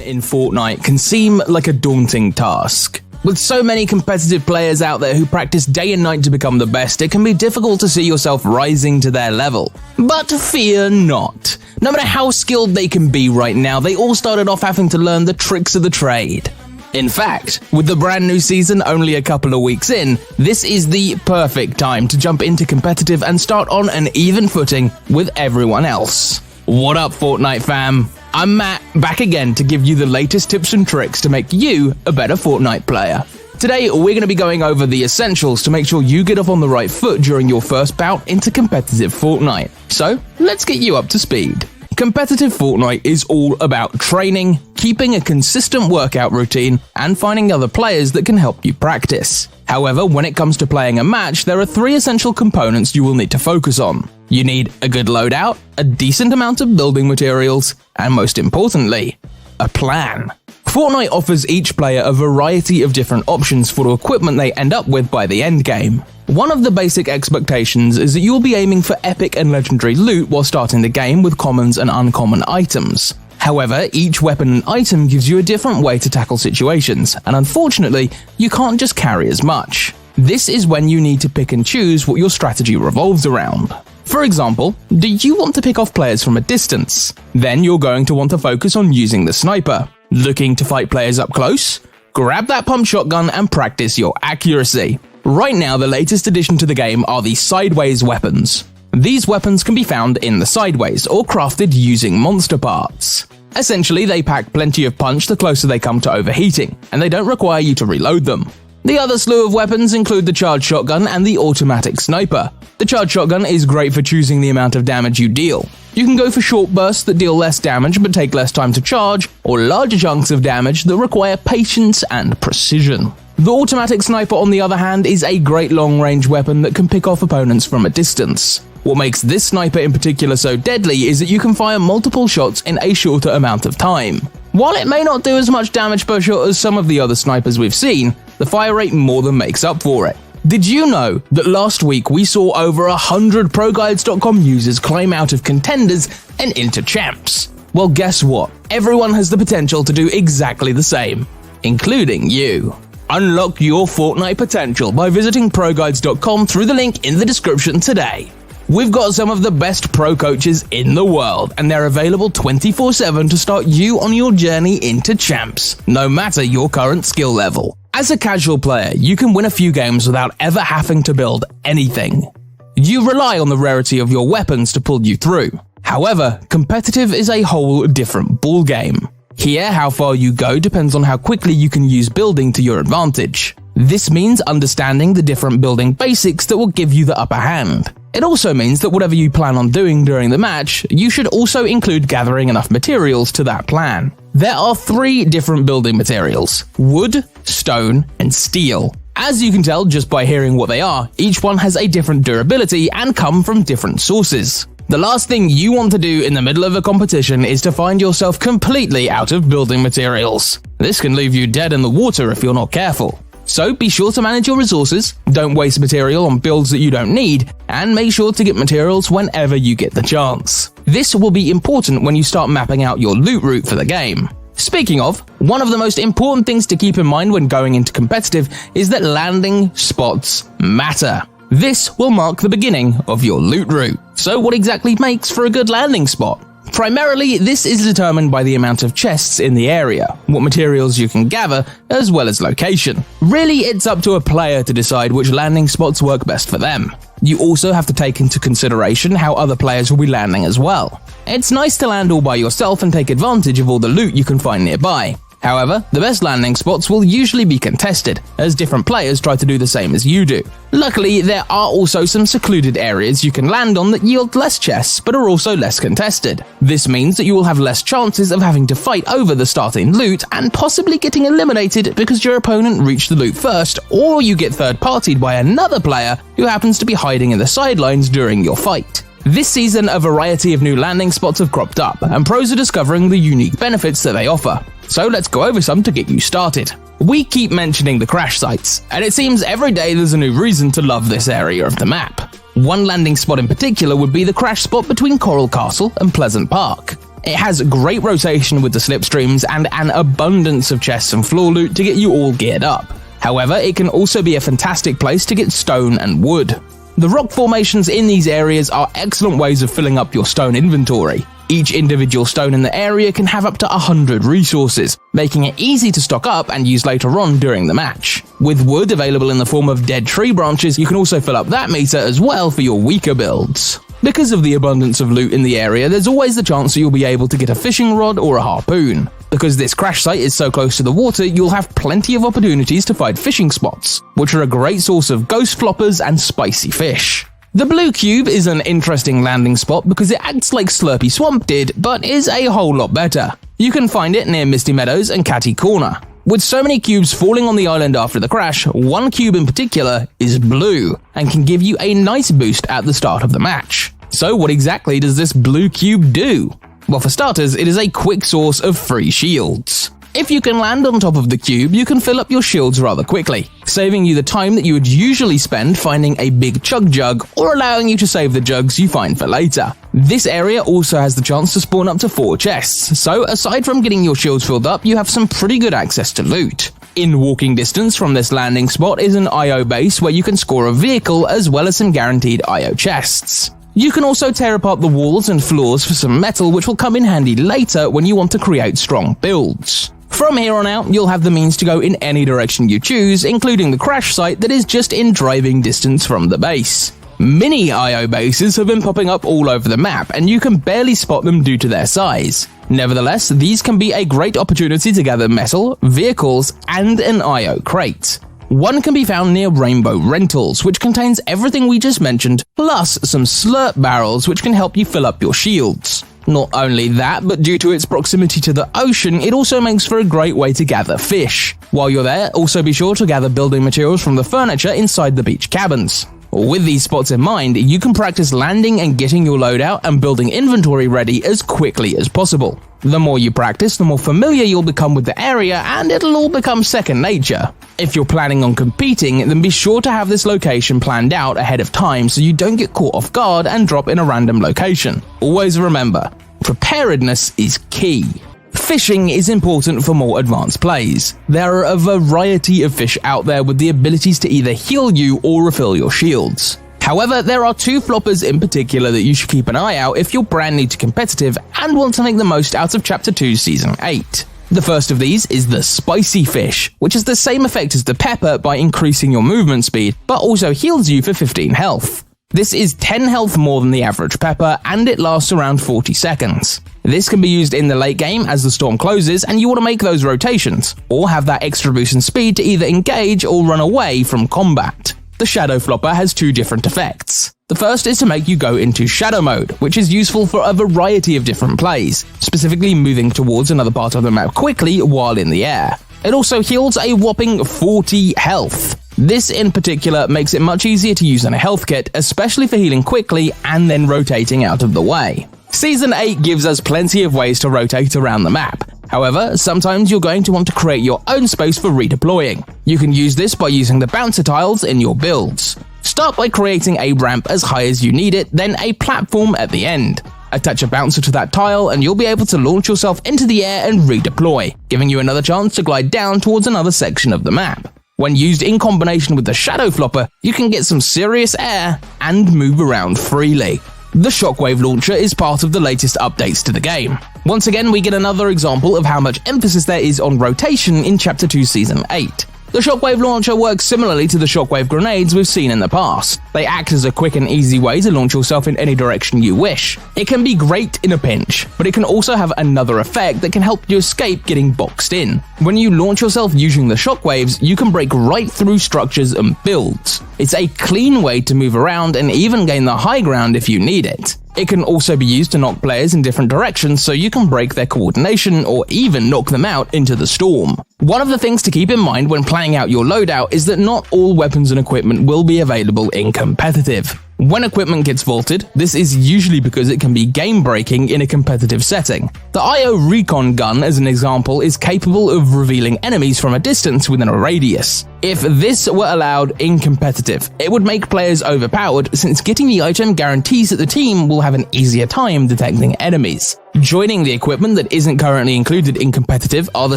In Fortnite can seem like a daunting task. With so many competitive players out there who practice day and night to become the best, it can be difficult to see yourself rising to their level. But fear not. No matter how skilled they can be right now, they all started off having to learn the tricks of the trade. In fact, with the brand new season only a couple of weeks in, this is the perfect time to jump into competitive and start on an even footing with everyone else. What up, Fortnite fam? I'm Matt, back again to give you the latest tips and tricks to make you a better Fortnite player. Today, we're going to be going over the essentials to make sure you get off on the right foot during your first bout into competitive Fortnite. So, let's get you up to speed. Competitive Fortnite is all about training, keeping a consistent workout routine, and finding other players that can help you practice. However, when it comes to playing a match, there are 3 essential components you will need to focus on. You need a good loadout, a decent amount of building materials, and most importantly, a plan. Fortnite offers each player a variety of different options for the equipment they end up with by the end game. One of the basic expectations is that you will be aiming for epic and legendary loot while starting the game with commons and uncommon items. However, each weapon and item gives you a different way to tackle situations, and unfortunately, you can't just carry as much. This is when you need to pick and choose what your strategy revolves around. For example, do you want to pick off players from a distance? Then you're going to want to focus on using the sniper. Looking to fight players up close? Grab that pump shotgun and practice your accuracy. Right now, the latest addition to the game are the sideways weapons. These weapons can be found in the sideways or crafted using monster parts. Essentially, they pack plenty of punch the closer they come to overheating, and they don't require you to reload them. The other slew of weapons include the charged shotgun and the automatic sniper. The charged shotgun is great for choosing the amount of damage you deal. You can go for short bursts that deal less damage but take less time to charge, or larger chunks of damage that require patience and precision. The automatic sniper, on the other hand, is a great long-range weapon that can pick off opponents from a distance. What makes this sniper in particular so deadly is that you can fire multiple shots in a shorter amount of time. While it may not do as much damage per shot as some of the other snipers we've seen, the fire rate more than makes up for it. Did you know that last week we saw over 100 ProGuides.com users climb out of contenders and into champs? Well, guess what? Everyone has the potential to do exactly the same, including you. Unlock your Fortnite potential by visiting ProGuides.com through the link in the description today. We've got some of the best pro coaches in the world, and they're available 24/7 to start you on your journey into champs, no matter your current skill level. As a casual player, you can win a few games without ever having to build anything. You rely on the rarity of your weapons to pull you through. However, competitive is a whole different ballgame. Here, how far you go depends on how quickly you can use building to your advantage. This means understanding the different building basics that will give you the upper hand. It also means that whatever you plan on doing during the match, you should also include gathering enough materials to that plan. There are 3 different building materials: wood, stone, and steel. As you can tell just by hearing what they are, each one has a different durability and come from different sources. The last thing you want to do in the middle of a competition is to find yourself completely out of building materials. This can leave you dead in the water if you're not careful. So be sure to manage your resources, don't waste material on builds that you don't need, and make sure to get materials whenever you get the chance. This will be important when you start mapping out your loot route for the game. Speaking of, one of the most important things to keep in mind when going into competitive is that landing spots matter. This will mark the beginning of your loot route. So what exactly makes for a good landing spot? Primarily, this is determined by the amount of chests in the area, what materials you can gather, as well as location. Really, it's up to a player to decide which landing spots work best for them. You also have to take into consideration how other players will be landing as well. It's nice to land all by yourself and take advantage of all the loot you can find nearby. However, the best landing spots will usually be contested, as different players try to do the same as you do. Luckily, there are also some secluded areas you can land on that yield less chests, but are also less contested. This means that you will have less chances of having to fight over the starting loot and possibly getting eliminated because your opponent reached the loot first, or you get third-partied by another player who happens to be hiding in the sidelines during your fight. This season, a variety of new landing spots have cropped up, and pros are discovering the unique benefits that they offer. So let's go over some to get you started. We keep mentioning the crash sites, and it seems every day there's a new reason to love this area of the map. One landing spot in particular would be the crash spot between Coral Castle and Pleasant Park. It has great rotation with the slipstreams and an abundance of chests and floor loot to get you all geared up. However, it can also be a fantastic place to get stone and wood. The rock formations in these areas are excellent ways of filling up your stone inventory. Each individual stone in the area can have up to 100 resources, making it easy to stock up and use later on during the match. With wood available in the form of dead tree branches, you can also fill up that meter as well for your weaker builds. Because of the abundance of loot in the area, there's always the chance that you'll be able to get a fishing rod or a harpoon. Because this crash site is so close to the water, you'll have plenty of opportunities to find fishing spots, which are a great source of ghost floppers and spicy fish. The blue cube is an interesting landing spot because it acts like Slurpy Swamp did, but is a whole lot better. You can find it near Misty Meadows and Catty Corner. With so many cubes falling on the island after the crash, one cube in particular is blue, and can give you a nice boost at the start of the match. So what exactly does this blue cube do? Well, for starters, it is a quick source of free shields. If you can land on top of the cube, you can fill up your shields rather quickly, saving you the time that you would usually spend finding a big chug jug, or allowing you to save the jugs you find for later. This area also has the chance to spawn up to 4 chests, so aside from getting your shields filled up, you have some pretty good access to loot. In walking distance from this landing spot is an IO base where you can score a vehicle as well as some guaranteed IO chests. You can also tear apart the walls and floors for some metal, which will come in handy later when you want to create strong builds. From here on out, you'll have the means to go in any direction you choose, including the crash site that is just in driving distance from the base. Mini IO bases have been popping up all over the map, and you can barely spot them due to their size. Nevertheless, these can be a great opportunity to gather metal, vehicles, and an IO crate. One can be found near Rainbow Rentals, which contains everything we just mentioned, plus some slurp barrels which can help you fill up your shields. Not only that, but due to its proximity to the ocean, it also makes for a great way to gather fish. While you're there, also be sure to gather building materials from the furniture inside the beach cabins. With these spots in mind, you can practice landing and getting your loadout and building inventory ready as quickly as possible. The more you practice, the more familiar you'll become with the area, and it'll all become second nature. If you're planning on competing, then be sure to have this location planned out ahead of time so you don't get caught off guard and drop in a random location. Always remember, preparedness is key. Fishing is important for more advanced plays. There are a variety of fish out there with the abilities to either heal you or refill your shields. However, there are 2 floppers in particular that you should keep an eye out if you're brand new to competitive and want to make the most out of Chapter 2 Season 8. The first of these is the spicy fish, which has the same effect as the pepper by increasing your movement speed, but also heals you for 15 health. This is 10 health more than the average pepper, and it lasts around 40 seconds. This can be used in the late game as the storm closes and you want to make those rotations, or have that extra boost in speed to either engage or run away from combat. The Shadow Flopper has 2 different effects. The first is to make you go into shadow mode, which is useful for a variety of different plays, specifically moving towards another part of the map quickly while in the air. It also heals a whopping 40 health. This in particular makes it much easier to use in a health kit, especially for healing quickly and then rotating out of the way. Season 8 gives us plenty of ways to rotate around the map. However, sometimes you're going to want to create your own space for redeploying. You can use this by using the bouncer tiles in your builds. Start by creating a ramp as high as you need it, then a platform at the end. Attach a bouncer to that tile and you'll be able to launch yourself into the air and redeploy, giving you another chance to glide down towards another section of the map. When used in combination with the Shadow Flopper, you can get some serious air and move around freely. The Shockwave Launcher is part of the latest updates to the game. Once again, we get another example of how much emphasis there is on rotation in Chapter 2 Season 8. The Shockwave Launcher works similarly to the Shockwave Grenades we've seen in the past. They act as a quick and easy way to launch yourself in any direction you wish. It can be great in a pinch, but it can also have another effect that can help you escape getting boxed in. When you launch yourself using the shockwaves, you can break right through structures and builds. It's a clean way to move around and even gain the high ground if you need it. It can also be used to knock players in different directions so you can break their coordination or even knock them out into the storm. One of the things to keep in mind when planning out your loadout is that not all weapons and equipment will be available in competitive. When equipment gets vaulted, this is usually because it can be game-breaking in a competitive setting. The IO Recon gun, as an example, is capable of revealing enemies from a distance within a radius. If this were allowed in competitive, it would make players overpowered, since getting the item guarantees that the team will have an easier time detecting enemies. Joining the equipment that isn't currently included in competitive are the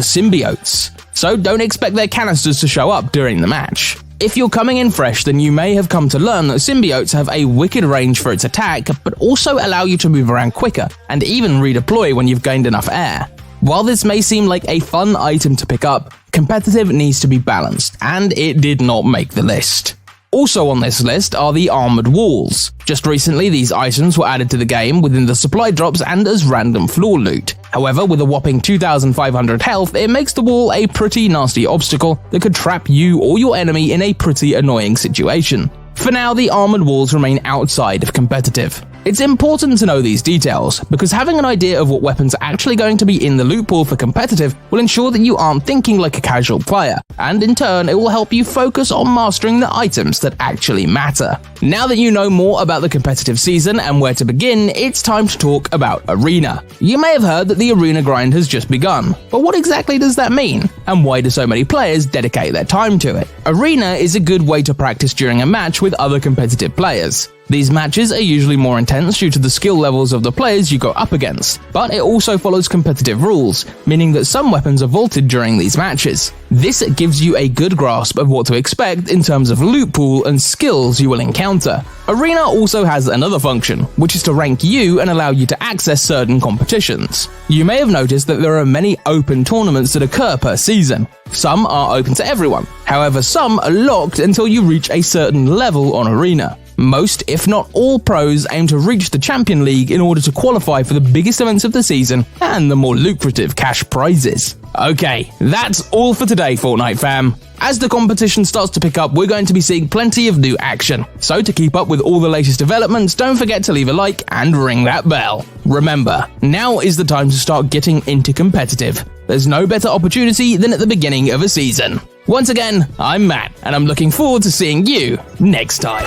symbiotes, so don't expect their canisters to show up during the match. If you're coming in fresh, then you may have come to learn that symbiotes have a wicked range for its attack, but also allow you to move around quicker, and even redeploy when you've gained enough air. While this may seem like a fun item to pick up, competitive needs to be balanced, and it did not make the list. Also on this list are the armored walls. Just recently, these items were added to the game within the supply drops and as random floor loot. However, with a whopping 2,500 health, it makes the wall a pretty nasty obstacle that could trap you or your enemy in a pretty annoying situation. For now, the armored walls remain outside of competitive. It's important to know these details, because having an idea of what weapons are actually going to be in the loot pool for competitive will ensure that you aren't thinking like a casual player, and in turn it will help you focus on mastering the items that actually matter. Now that you know more about the competitive season and where to begin, it's time to talk about Arena. You may have heard that the Arena grind has just begun, but what exactly does that mean? And why do so many players dedicate their time to it? Arena is a good way to practice during a match with other competitive players. These matches are usually more intense due to the skill levels of the players you go up against, but it also follows competitive rules, meaning that some weapons are vaulted during these matches. This gives you a good grasp of what to expect in terms of loot pool and skills you will encounter. Arena also has another function, which is to rank you and allow you to access certain competitions. You may have noticed that there are many open tournaments that occur per season. Some are open to everyone, however some are locked until you reach a certain level on Arena. Most, if not all, pros aim to reach the Champion League in order to qualify for the biggest events of the season and the more lucrative cash prizes. Okay, that's all for today, Fortnite fam. As the competition starts to pick up, we're going to be seeing plenty of new action. So to keep up with all the latest developments, don't forget to leave a like and ring that bell. Remember, now is the time to start getting into competitive. There's no better opportunity than at the beginning of a season. Once again, I'm Matt, and I'm looking forward to seeing you next time.